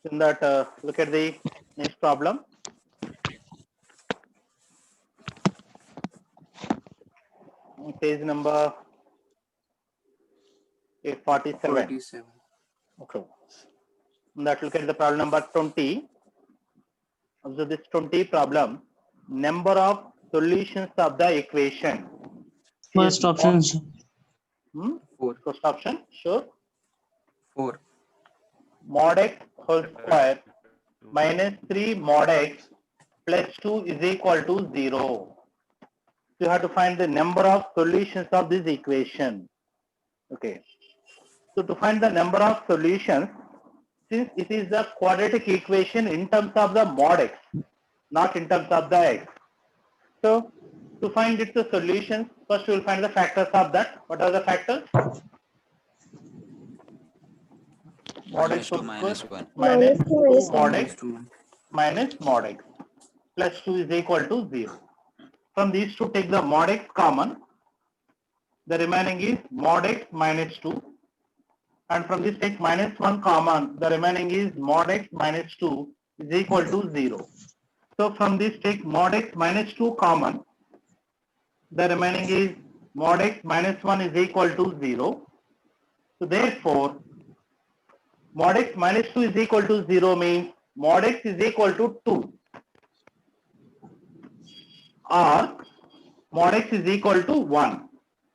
In that, look at the next problem. Page number 847. Okay. In that, look at the problem number 20. Observe this 20 problem. Number of solutions of the equation. First option. Four. First option, sure. 4. Mod x whole square minus 3 mod x plus 2 is equal to 0. So you have to find the number of solutions of this equation. Okay. So to find the number of solutions, since it is the quadratic equation in terms of the mod x, not in terms of the x. So to find its solutions, first we will find the factors of that. What are the factors? Mod x whole square minus 2 mod x minus mod x plus 2 is equal to 0. From these two, take the mod x common. The remaining is mod x minus 2. And from this, take minus 1 common. The remaining is mod x minus 2 is equal to 0. So from this, take mod x minus 2 common. The remaining is mod x minus 1 is equal to 0. So therefore, mod x minus 2 is equal to 0 means mod x is equal to 2. Or mod x is equal to 1.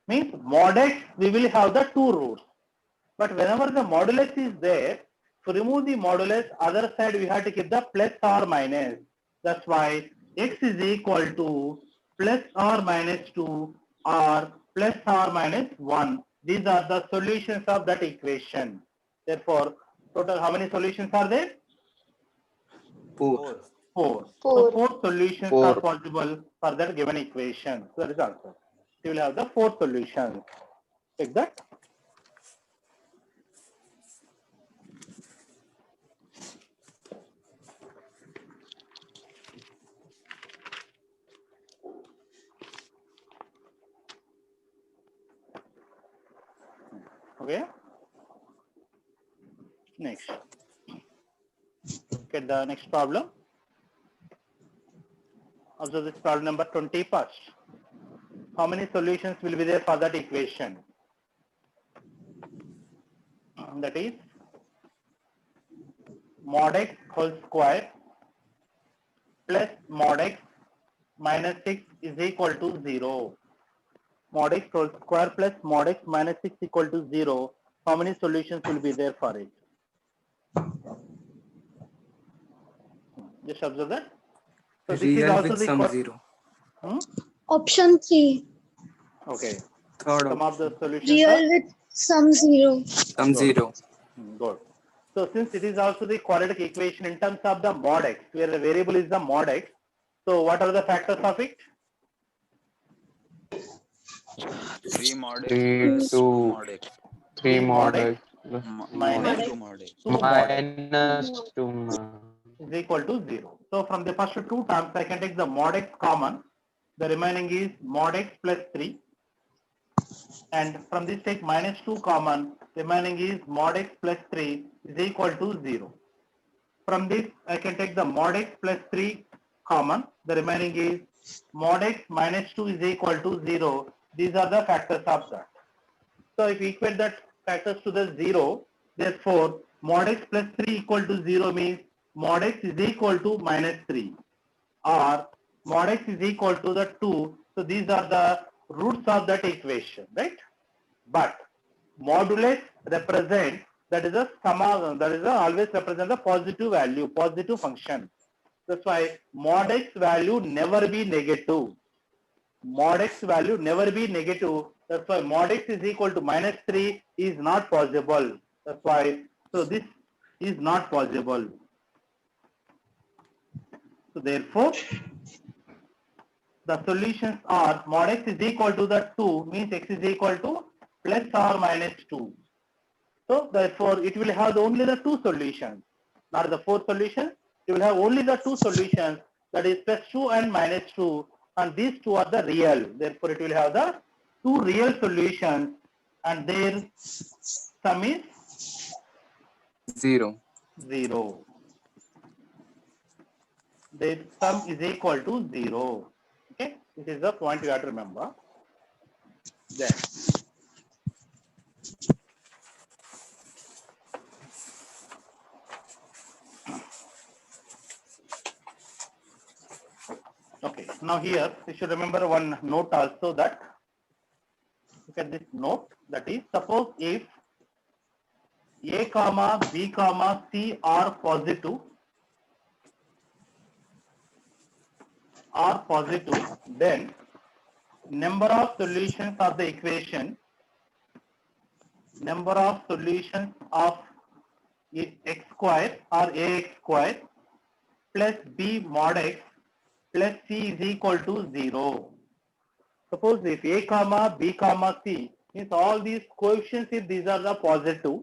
Means mod x, we will have the two roots. But whenever the modulus is there, to remove the modulus, other side we have to keep the plus or minus. That's why x is equal to plus or minus 2 or plus or minus 1. These are the solutions of that equation. Therefore, total how many solutions are there? 4. 4. So 4 solutions are possible for that given equation. So that is answer. You will have the 4 solutions. Take that. Okay. Next. Look at the next problem. Observe this problem number 20 first. How many solutions will be there for that equation? That is mod x whole square plus mod x minus 6 is equal to 0. Mod x whole square plus mod x minus 6 equal to 0. How many solutions will be there for it? Just observe that. So this is also with the sum 0. Option 3. Okay. Third Some of the solutions Real are with sum 0. sum 0. Good. So since it is also the quadratic equation in terms of the mod x, where the variable is the mod x, so what are the factors of it? 3 mod x 3 plus to 2 mod x 3 mod x minus 2 mod x 2 mod x minus 2 is equal to 0. So from the first two terms, I can take the mod x common. The remaining is mod x plus 3. And from this take minus 2 common. Remaining is mod x plus 3 is equal to 0. From this, I can take the mod x plus 3 common. The remaining is mod x minus 2 is equal to 0. These are the factors of that. So if we equate that factors to the 0, therefore mod x plus 3 equal to 0 means mod x is equal to minus 3 or mod x is equal to the 2. So these are the roots of that equation, right? But modulus represent, that is a sum, that is a always represent the positive value, positive function. That's why mod x value never be negative. Mod x value never be negative. That's why mod x is equal to minus 3 is not possible. That's why, so this is not possible. So therefore, the solutions are mod x is equal to the 2 means x is equal to plus or minus 2. So therefore, it will have only the 2 solutions, not the 4 solutions. You will have only the 2 solutions, that is plus 2 and minus 2, and these 2 are the real. Therefore, it will have the 2 real solutions, and their sum is 0. 0. the sum is equal to 0. Okay, this is the point you have to remember. Then okay, now here you should remember one note also, that look at this note, that is, suppose if A comma B comma C are positive, then number of solutions of the equation, number of solutions of x square or ax square plus b mod x plus c is equal to 0. Suppose if a comma b comma c means all these coefficients, if these are the positive,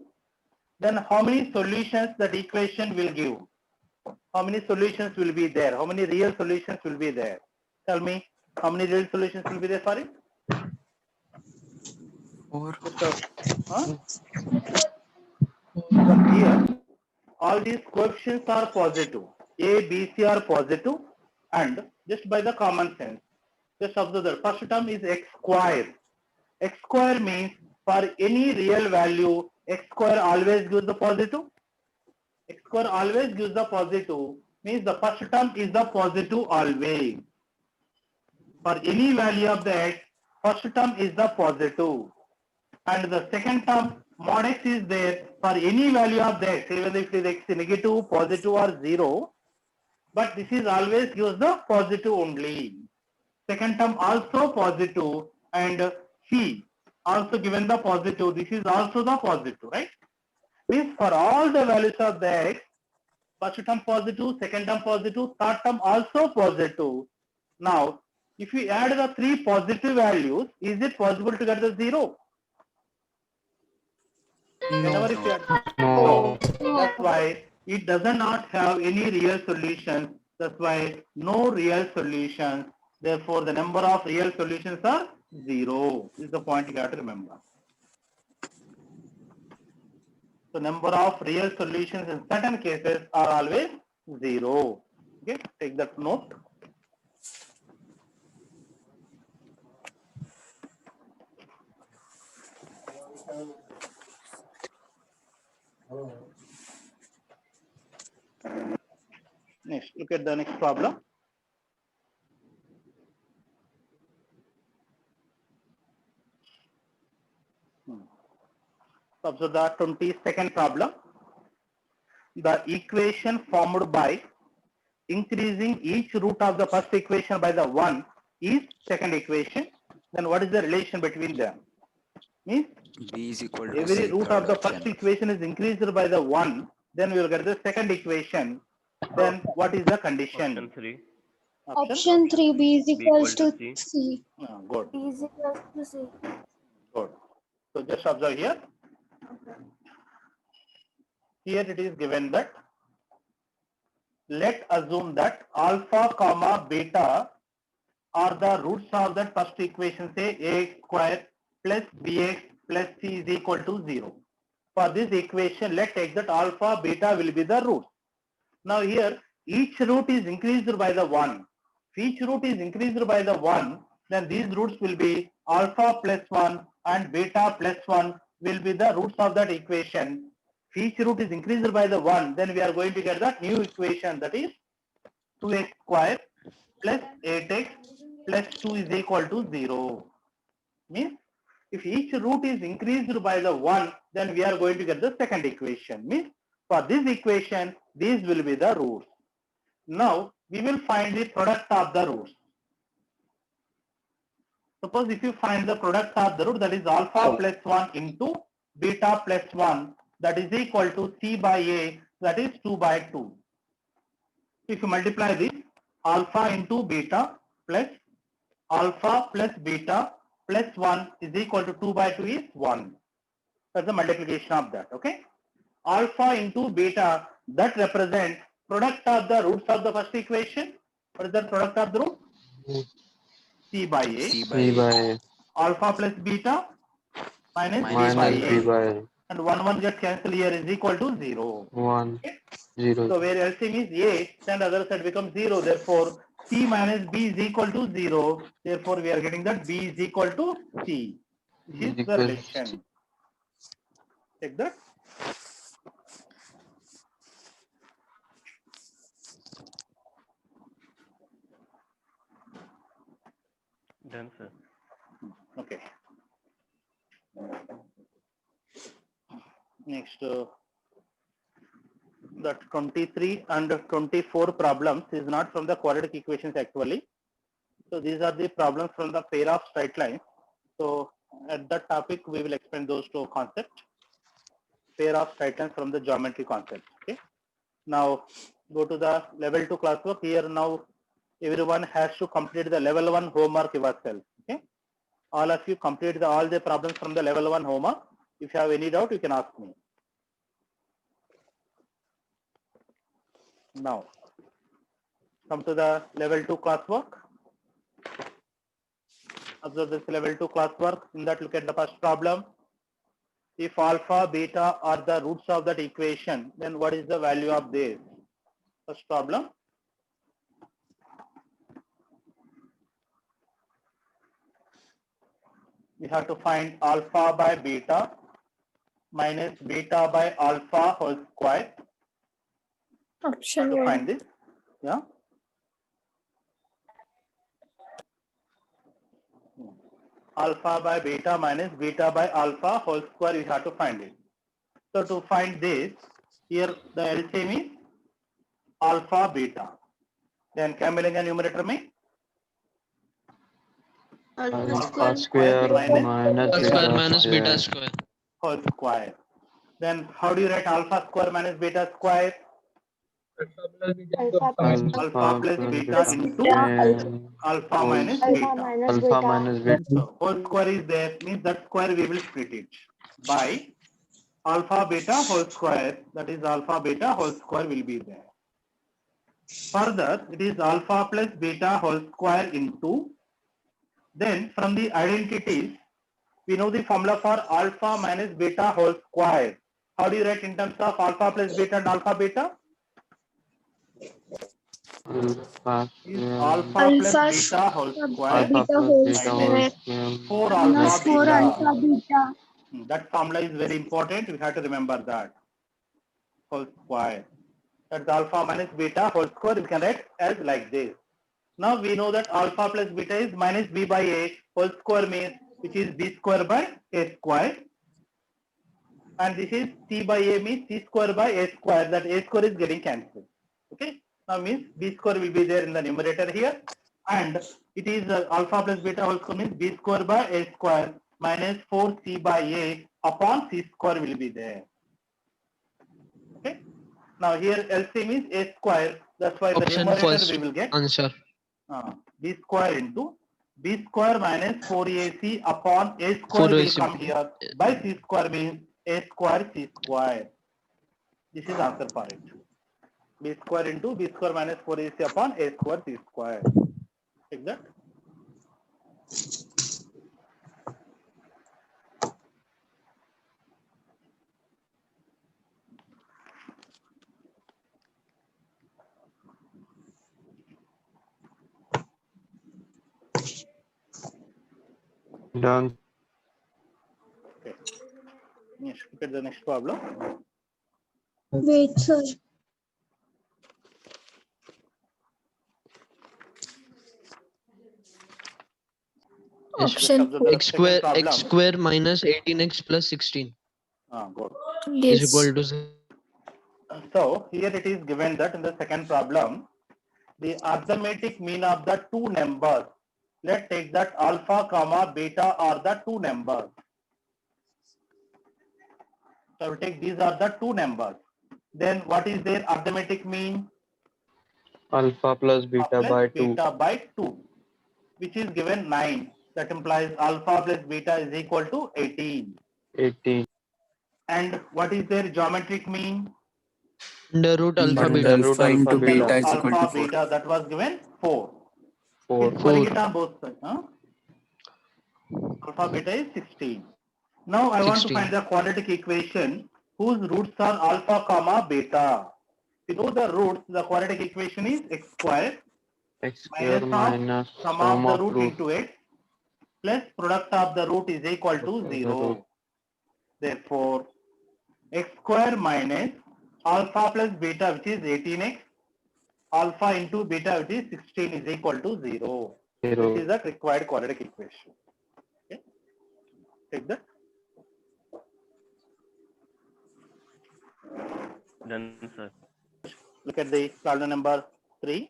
then how many solutions that equation will give? How many solutions will be there? How many real solutions will be there? Tell me, how many real solutions will be there for it? 4. Huh? Because here, all these coefficients are positive. A, B, C are positive, and just by the common sense, just observe that first term is x square. X square means for any real value, x square always gives the positive. X square always gives the positive, means the first term is the positive always. For any value of the x, first term is the positive. And the second term mod x is there for any value of the x, even if it is x negative, positive or 0, but this is always gives the positive only. Second term also positive, and c also given the positive, this is also the positive, right? Means for all the values of the x, first term positive, second term positive, third term also positive. Now, if you add the three positive values, is it possible to get the 0? No. Whenever if you add, No. that's why it does not have any real solutions. That's why no real solutions. Therefore, the number of real solutions are 0. This is the point you have to remember. So, number of real solutions in certain cases are always 0. Okay, take that note. Next, look at the next problem. Observe the 22nd problem. The equation formed by increasing each root of the first equation by the 1 is second equation. Then what is the relation between them? Means B is equal to every C, root third of the option. first equation is increased by the 1, then we will get the second equation. Then what is the condition? Option 3. Option 3, B is equals to C. C. Good. B is equals to C. Good. So just observe here. Here it is given that let assume that alpha comma beta are the roots of that first equation, say ax square plus bx plus c is equal to 0. For this equation, let's take that alpha beta will be the roots. Now here each root is increased by the 1. If each root is increased by the 1, then these roots will be alpha plus 1 and beta plus 1 will be the roots of that equation. If each root is increased by the 1, then we are going to get that new equation, that is 2x square plus 8x plus 2 is equal to 0. Means if each root is increased by the 1, then we are going to get the second equation. Means for this equation, these will be the roots. Now we will find the product of the roots. Suppose if you find the product of the root, that is alpha plus 1 into beta plus 1, that is equal to c by a, that is 2 by 2. If you multiply this, alpha into beta plus alpha plus beta plus 1 is equal to 2 by 2 is 1. That's the multiplication of that. Okay. Alpha into beta, that represents product of the roots of the first equation. What is the product of the root? C by A. C by C A. by Alpha plus beta minus C by minus B A. by And 1 gets cancelled here is equal to 0. 1. Okay. 0. So where LCM is 8, then other side becomes 0. Therefore, C minus B is equal to 0. Therefore, we are getting that B is equal to C. This is the Equals relation. Take that. Done, sir. Okay. Next, that 23 and 24 problems is not from the quadratic equations actually. So these are the problems from the pair of straight lines. So at that topic, we will explain those two concepts. Pair of straight lines from the geometry concept. Okay. Now go to the level 2 classwork. Here now everyone has to complete the level 1 homework yourself. Okay. All of you complete all the problems from the level 1 homework. If you have any doubt, you can ask me. Now come to the level 2 classwork. Observe this level 2 classwork. In that, look at the first problem. If alpha, beta are the roots of that equation, then what is the value of this? First problem. We have to find alpha by beta minus beta by alpha whole square. Option To 1. find this. Yeah. Alpha by beta minus beta by alpha whole square, we have to find it. So to find this, here the LCM is alpha beta. Then क्या मिलेगा numerator में? Alpha square minus beta square. Whole square. Then how do you write alpha square minus beta square? Alpha Alpha plus beta into alpha minus beta. Alpha minus beta. So whole square is there, means that square we will split it by alpha beta whole square, that is alpha beta whole square will be there. Further, it is alpha plus beta whole square into, then from the identities, we know the formula for alpha minus beta whole square. How do you write in terms of alpha plus beta and alpha beta? Alpha Is square alpha plus Alpha beta whole square alpha plus beta whole minus square 4 minus alpha 4 beta. alpha beta. That formula is very important. We have to remember that. Whole square. That's alpha minus beta whole square. We can write as like this. Now we know that alpha plus beta is minus b by a whole square means, which is b square by a square. And this is c by a means c square by a square. That a square is getting cancelled. Okay. Now means b square will be there in the numerator here. And it is alpha plus beta whole square means b square by a square minus 4c by a upon c square will be there. Okay. Now here LCM is a square. That's why the numerator we will get answer. B square into B square minus 4AC upon A square will 4AC. come here by C square means A square C square. This is answer for it. B square into B square minus 4AC upon A square C square. Take that. Done. Okay. Next, look at the next problem. Wait, sir. Option Observe the second problem. x square minus 18x plus 16 Good. is yes. equal to 0. So here it is given that in the second problem, the arithmetic mean of the two numbers. Let's take that alpha comma beta are the two numbers. So we take these are the two numbers. Then what is their arithmetic mean? Alpha plus beta Plus by 2. beta by 2, which is given 9. That implies alpha plus beta is equal to 18. 18. And what is their geometric mean? Under root alpha Under beta. alpha into beta is equal to Alpha 4. beta, that was given 4. 4. It's putting it on both sides. Alpha beta is 16. Now I want to 16. find the quadratic equation whose roots are alpha comma beta. you know the roots, the quadratic equation is x square X square minus minus sum sum of of the root root into x plus product of the root is equal to of the 0. root. Therefore, x square minus alpha plus beta, which is 18x, alpha into beta, which is 16, is equal to 0. This 0. is the required quadratic equation. Okay. Take that. Done, sir. Look at the problem number 3.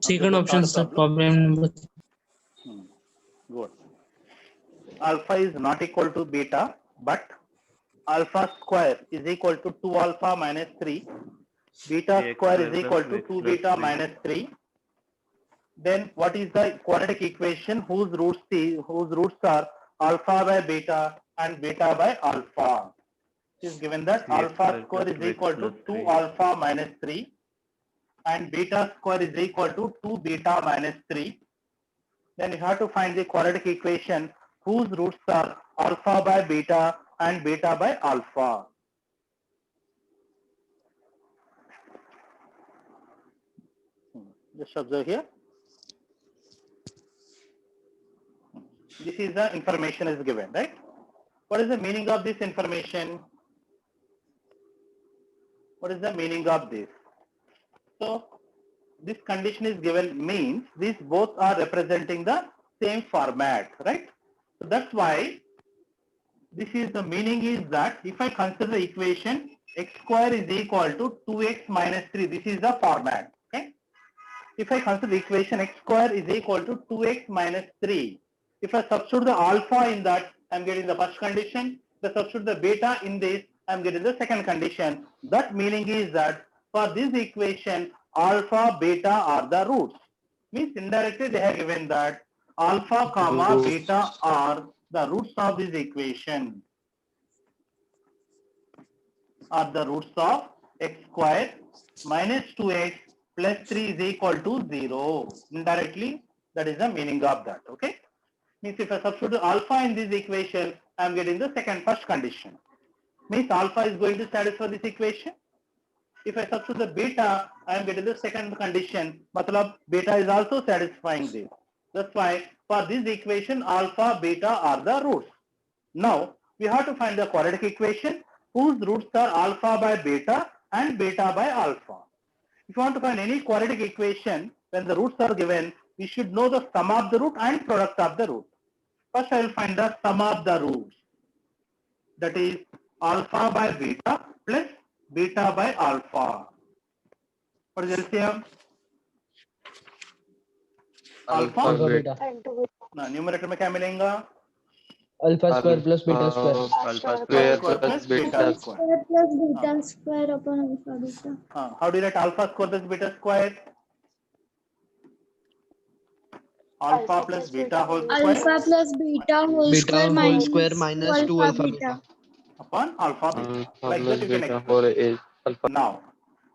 Second option, sir. Problem number. Good. Alpha is not equal to beta, but alpha square is equal to 2 alpha minus 3. Beta Ax square square is equal plus to x 2 plus beta 3. minus 3. Then what is the quadratic equation whose roots are alpha by beta and beta by alpha? It is given that 3x alpha square square is plus 2x equal to plus 2 3. alpha minus 3 and beta square is equal to 2 beta minus 3. Then you have to find the quadratic equation whose roots are alpha by beta and beta by alpha. Just observe here. This is the information is given, right? What is the meaning of this information? What is the meaning of this? So this condition is given means these both are representing the same format, right? So that's why this is the meaning is that if I consider the equation x square is equal to 2x minus 3, this is the format, okay? If I consider the equation x square is equal to 2x minus 3, if I substitute the alpha in that, I'm getting the first condition. If I substitute the beta in this, I'm getting the second condition. That meaning is that for this equation, alpha, beta are the roots. Means indirectly they have given that alpha, comma, Roots. beta are the roots of this equation. Are the roots of x square minus 2x plus 3 is equal to 0. Indirectly, that is the meaning of that. Okay. Means if I substitute alpha in this equation, I am getting the first condition. Means alpha is going to satisfy this equation. If I substitute the beta, I am getting the second condition. Matlab beta is also satisfying this. That's why for this equation, alpha, beta are the roots. Now we have to find the quadratic equation whose roots are alpha by beta and beta by alpha. If you want to find any quadratic equation, when the roots are given, we should know the sum of the root and product of the root. First, I will find the sum of the roots. That is alpha by beta plus beta by alpha. What is LCM? Alpha Alpha. beta. ना numerator में क्या मिलेगा? Alpha square plus beta square. Alpha Square Square plus plus beta beta square. square. Plus beta square upon alpha beta. How do you write alpha square plus beta square? Alpha plus beta whole square Alpha plus beta whole Beta square whole minus square 2 minus 2 alpha alpha beta. beta. upon alpha beta. Alpha Like plus that you can beta express. whole is alpha. Now,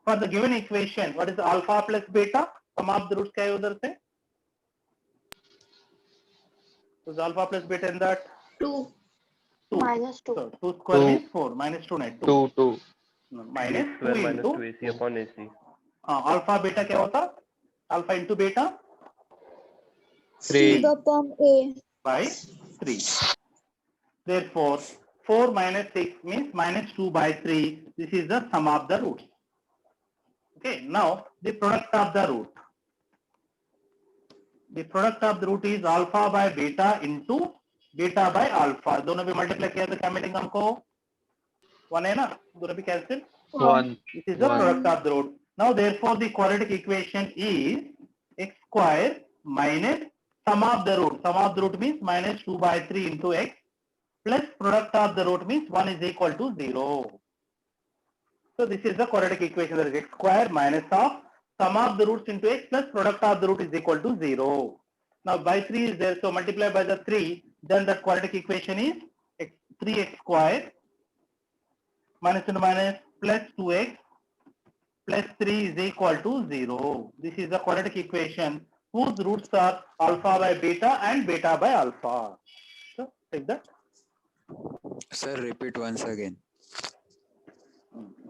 for the given equation, what is the alpha plus beta? Sum of the roots क्या है उधर से? So the alpha plus beta in that 2. 2. Minus 2. So 2 square 2. means 4 minus 2 नहीं 2. 2. No, b minus 2 square minus into 2ac upon ac. alpha beta क्या होता? Alpha into beta 3. C upon A. by 3. Therefore, 4 minus 6 means minus 2 by 3. This is the sum of the roots. Okay, now the product of the root. The product of the root is alpha by beta into beta by alpha. दोनों भी multiply किया तो क्या मिलेगा हमको? 1 है ना? दोनों भी cancel. 1. This is the 1. product of the root. Now therefore the quadratic equation is x square minus sum of the root. Sum of the root means minus 2 by 3 into x plus product of the root means 1 is equal to 0. So this is the quadratic equation, that is x square minus of sum of the roots into x plus product of the root is equal to 0. Now by 3 is there, so multiply by the 3, then the quadratic equation is 3x square minus into minus plus 2x plus 3 is equal to 0. This is the quadratic equation whose roots are alpha by beta and beta by alpha. So take that. Sir, repeat once again.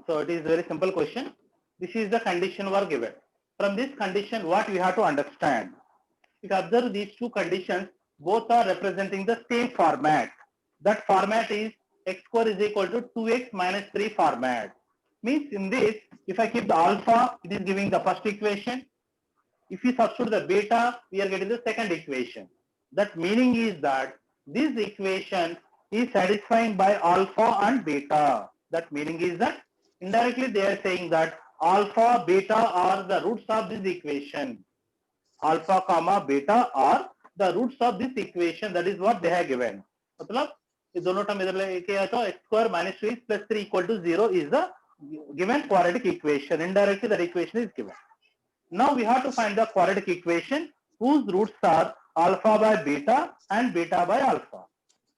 So it is very simple question. This is the condition were given. From this condition, what we have to understand? If you observe these two conditions, both are representing the same format. That format is x square is equal to 2x minus 3 format. Means in this, if I keep the alpha, it is giving the first equation. If you substitute the beta, we are getting the second equation. That meaning is that this equation is satisfying by alpha and beta. That meaning is that indirectly they are saying that alpha, beta are the roots of this equation. Alpha comma beta are the roots of this equation. That is what they have given. मतलब ये दोनों term इधर लेके आया तो x square minus 2x plus 3 equal to 0 is the given quadratic equation. Indirectly that equation is given. Now we have to find the quadratic equation whose roots are alpha by beta and beta by alpha.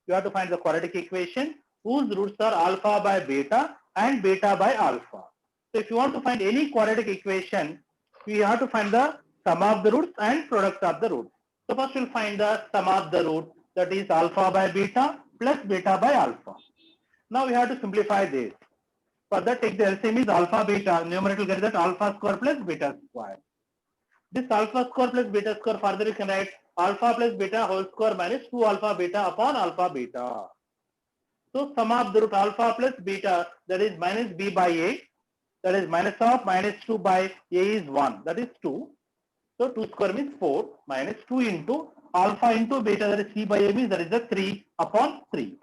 You have to find the quadratic equation whose roots are alpha by beta and beta by alpha. So if you want to find any quadratic equation, we have to find the sum of the roots and product of the roots. So first we'll find the sum of the root, that is alpha by beta plus beta by alpha. Now we have to simplify this. For that, take the LCM is alpha beta. Numerator will get that alpha square plus beta square. This alpha square plus beta square, further you can write alpha plus beta whole square minus 2 alpha beta upon alpha beta. So sum of the root alpha plus beta, that is minus b by a, that is minus of minus 2 by a is 1, that is 2. So 2 square means 4 minus 2 into alpha into beta, that is c by a means that is the 3 upon 3.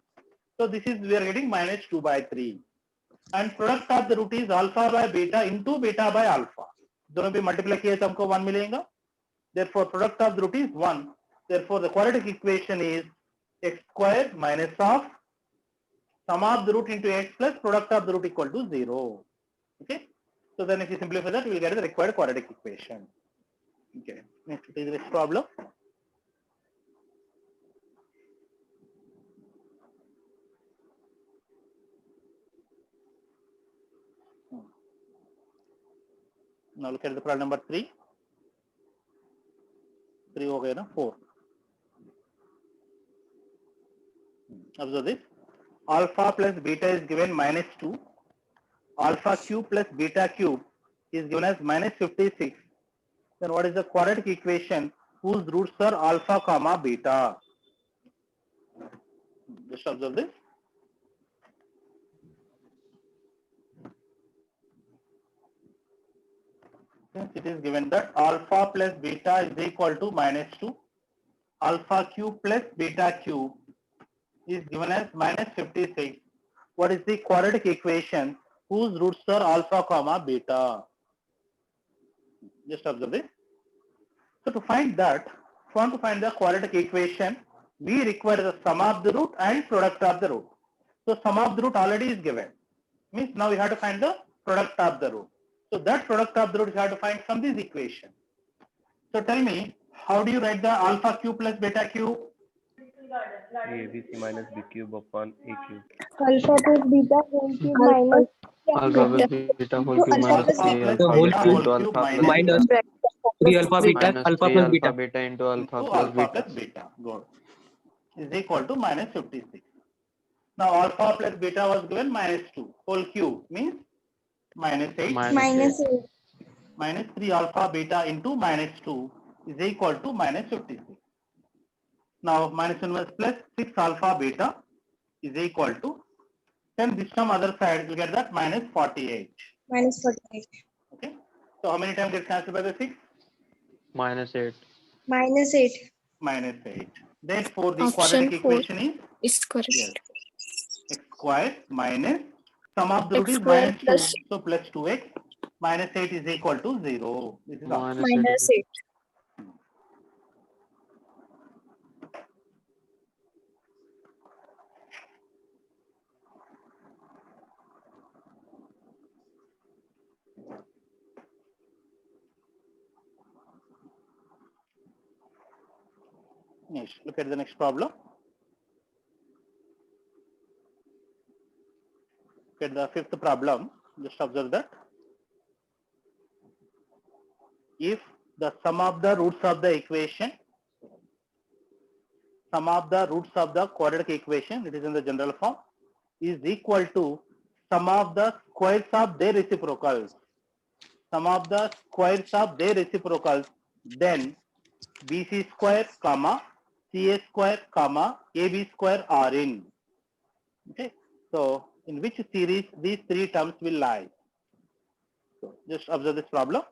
So this is we are getting minus 2 by 3. And product of the root is alpha by beta into beta by alpha. दोनों भी multiply किए तो हमको 1 मिलेगा. Therefore product of the root is 1. Therefore the quadratic equation is x square minus of sum of the root into x plus product of the root equal to 0. Okay. So then if you simplify that, we will get the required quadratic equation. Okay. Next is the next problem. Now look at the problem number 3. 3 हो गया ना 4. Observe this. Alpha plus beta is given minus 2. Alpha cube plus beta cube is given as minus 56. Then what is the quadratic equation whose roots are alpha comma beta? Just observe this. Since it is given that alpha plus beta is equal to minus 2, alpha cube plus beta cube is given as minus 56. What is the quadratic equation whose roots are alpha comma beta? Just observe this. So to find that, if you want to find the quadratic equation, we require the sum of the root and product of the root. So sum of the root already is given. Means now we have to find the product of the root. So that product of the root we have to find from this equation. So tell me, how do you write the alpha cube plus beta cube? ABC minus B cube upon A cube. Alpha plus beta whole cube minus Alpha plus beta whole cube minus Alpha 3 plus alpha whole beta beta cube into whole cube alpha plus minus beta 3 alpha beta, minus alpha 3 plus alpha beta. beta into alpha into plus alpha beta. plus beta. Good. Is equal to minus 56. Now alpha plus beta was given minus 2. Whole cube means minus 8. minus 8. Minus 3 alpha beta into minus 2 is equal to minus 56. Now minus inverse plus 6 alpha beta is equal to, then this term other side will get that minus 48. Minus 48. Okay. So how many times gets cancelled by the 6? Minus 8. Minus 8. Minus 8. Therefore the Option quadratic 4 equation is is correct. yes, x square minus sum of the root X is square minus 2. plus So plus 2x minus 8 is equal to 0. This is option. Minus 8. minus 8. Yes. Look at the next problem. Look at the fifth problem. Just observe that. If the sum of the roots of the equation, sum of the roots of the quadratic equation, it is in the general form, is equal to sum of the squares of their reciprocals. Sum of the squares of their reciprocals, then BC square, comma, CA square, comma, AB square are in. Okay. So in which series these three terms will lie? So just observe this problem.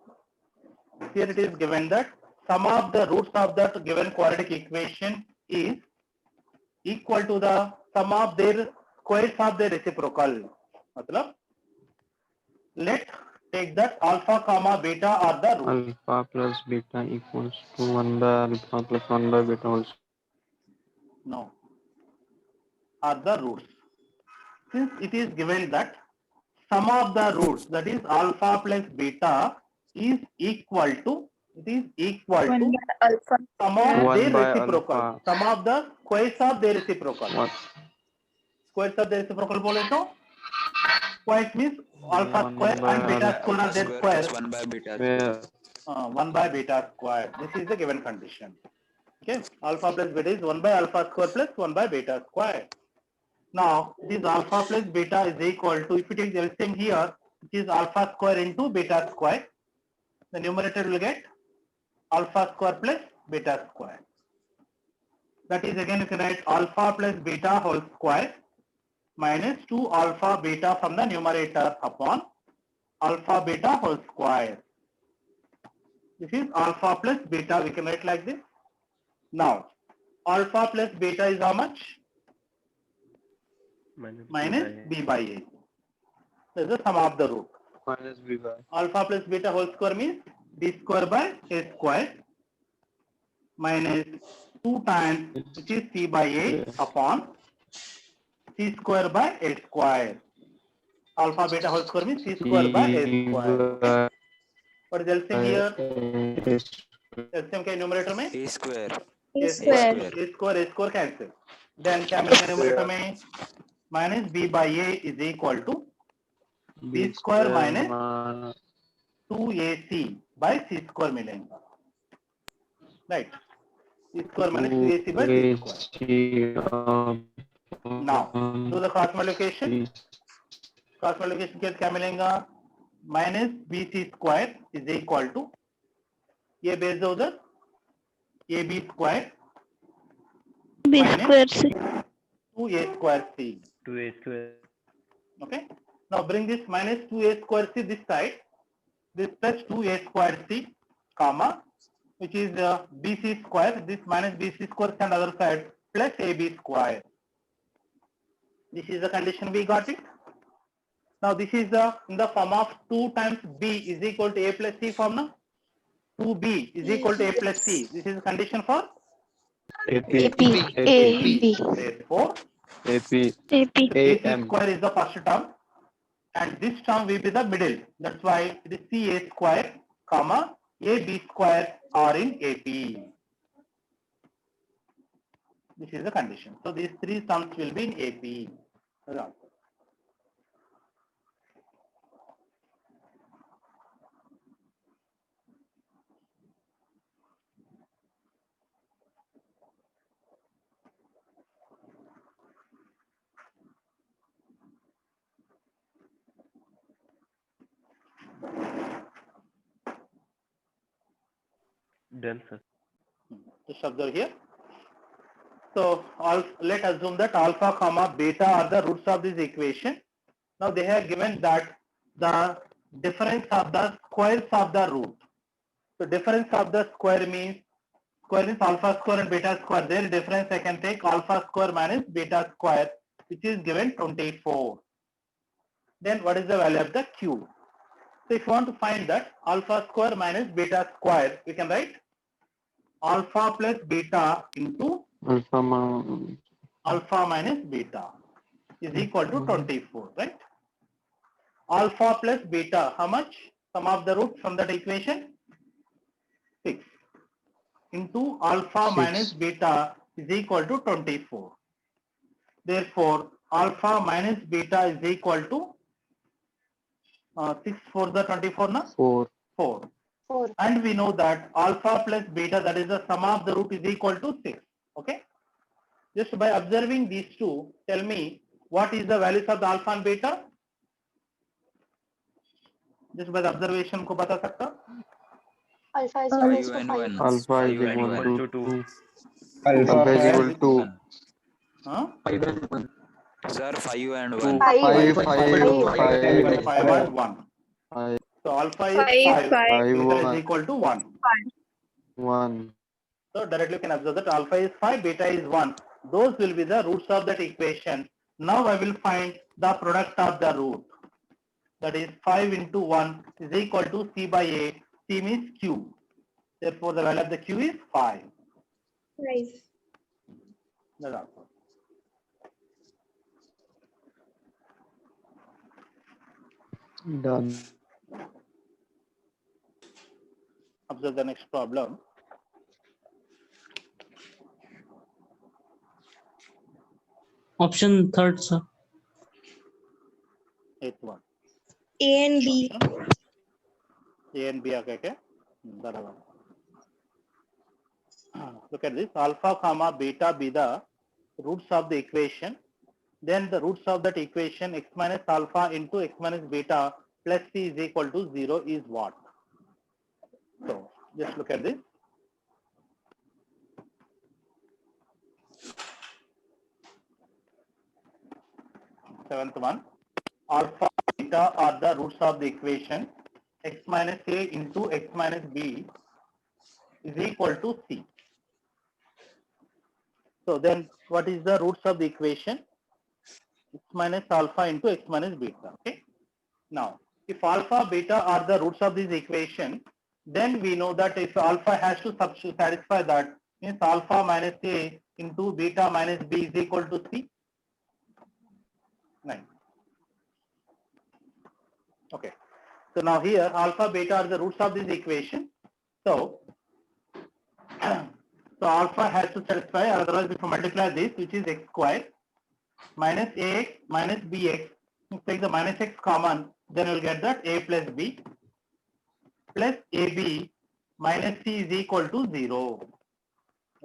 Here it is given that sum of the roots of that given quadratic equation is equal to the sum of their squares of their reciprocal. मतलब, let take that alpha comma beta are the roots. Alpha plus beta equals to 1 by alpha plus 1 by beta whole square. No, are the roots. Since it is given that sum of the roots, that is alpha plus beta, is equal to, it is equal to alpha. sum of 1 their by reciprocal. alpha. Sum of the squares of their reciprocal. What? Squares of the reciprocal बोले तो squares means alpha 1 square by and beta alpha square are Alpha their square square. plus 1 by beta where square. 1 by beta square. This is the given condition. Okay, alpha plus beta is 1 by alpha square plus 1 by beta square. Now this alpha plus beta is equal to, if you take the LCM here, which is alpha square into beta square, the numerator will get alpha square plus beta square. That is, again you can write alpha plus beta whole square minus 2 alpha beta from the numerator upon alpha beta whole square. This is alpha plus beta, we can write like this. Now alpha plus beta is how much? Minus b by a. This is the sum of the root. minus b by Alpha plus beta whole square means b square by a square minus 2 times, which is c by a upon c square by a square. Alpha beta whole square means c square by a square. Okay. What is LCM here? LCM के numerator में A square. A a square. square cancel. Then क्या मिलेगा numerator में? Minus b by a is equal to b square minus 2ac by c square मिलेगा. Right. C square minus 2ac by c square. Now, do the cross multiplication. Cross multiplication के क्या मिलेगा? Minus bc square is equal to, ये base दो उधर, ab square B minus square C. 2a square c. 2a square. Okay. Now bring this minus 2a square c this side. This plus 2a square c, comma, which is bc square. This minus bc square and other side plus ab square. This is the condition we got it. Now this is the in the form of 2 times b is equal to a plus c form now. 2b is equal to a plus c. This is the condition for AP A. therefore AP AP. ac square is the first term and this term will be the middle. That's why it is ca square, comma, ab square are in AP. This is the condition. So these three terms will be in AP. Done, sir. Just observe here. So let's assume that alpha comma beta are the roots of this equation. Now they have given that the difference of the squares of the root. So difference of the square means alpha square and beta square. Their difference I can take alpha square minus beta square, which is given 24. Then what is the value of the cube? So if you want to find that alpha square minus beta square, we can write alpha plus beta into alpha minus beta is equal to 24, right? Alpha plus beta, how much? Sum of the root from that equation? 6 into alpha 6. minus beta is equal to 24. Therefore, alpha minus beta is equal to 6 for the 24 na? 4. 4. And we know that alpha plus beta, that is the sum of the root, is equal to 6. Okay. Just by observing these two, tell me what is the values of the alpha and beta? जिस बाद observation को बता सकता हूं? Alpha is Five equals to and 5. one. Alpha is Five and equal one. to 2. Alpha Alpha is 5. equal to Huh? Sir, 5 and 2. 1. 5, 5, 5 5, and 1. 5, So alpha is 5, 5, 5, beta is 1, equal to 1. 1. So directly you can observe that alpha is 5, beta is 1. Those will be the roots of that equation. Now I will find the product of the root. That is 5 into 1 is equal to C by A. C means Q. Therefore the value of the Q is 5. Nice. That's all. Done. Observe the next problem. Option third, sir. Eighth one. A and B. A and B are okay? बराबर. Look at this. Alpha comma beta be the roots of the equation. Then the roots of that equation x minus alpha into x minus beta plus c is equal to 0 is what? So just look at this. Seventh one. Alpha beta are the roots of the equation x minus a into x minus b is equal to c. So then what is the roots of the equation? X minus alpha into x minus beta. Okay. Now, if alpha beta are the roots of this equation, then we know that if alpha has to satisfy that, means alpha minus a into beta minus b is equal to c. 9. Okay. So now here alpha beta are the roots of this equation. So, so alpha has to satisfy, otherwise if you multiply this, which is x squared minus ax minus bx, take the minus x common, then you'll get that a plus b plus ab minus c is equal to 0.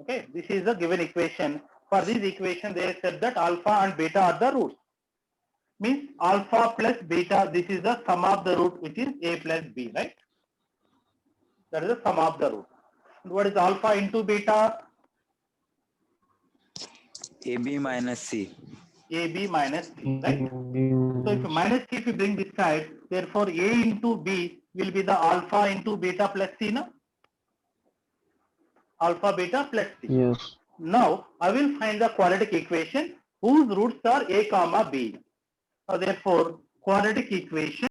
Okay, this is the given equation. For this equation, they said that alpha and beta are the roots. Means alpha plus beta, this is the sum of the root, which is a plus b, right? That is the sum of the root. And what is alpha into beta? AB minus C. AB minus c, right? So if minus c, if you bring this side, therefore a into b will be the alpha into beta plus c, no? Alpha beta plus c. Yes. Now I will find the quadratic equation whose roots are a comma b. So therefore quadratic equation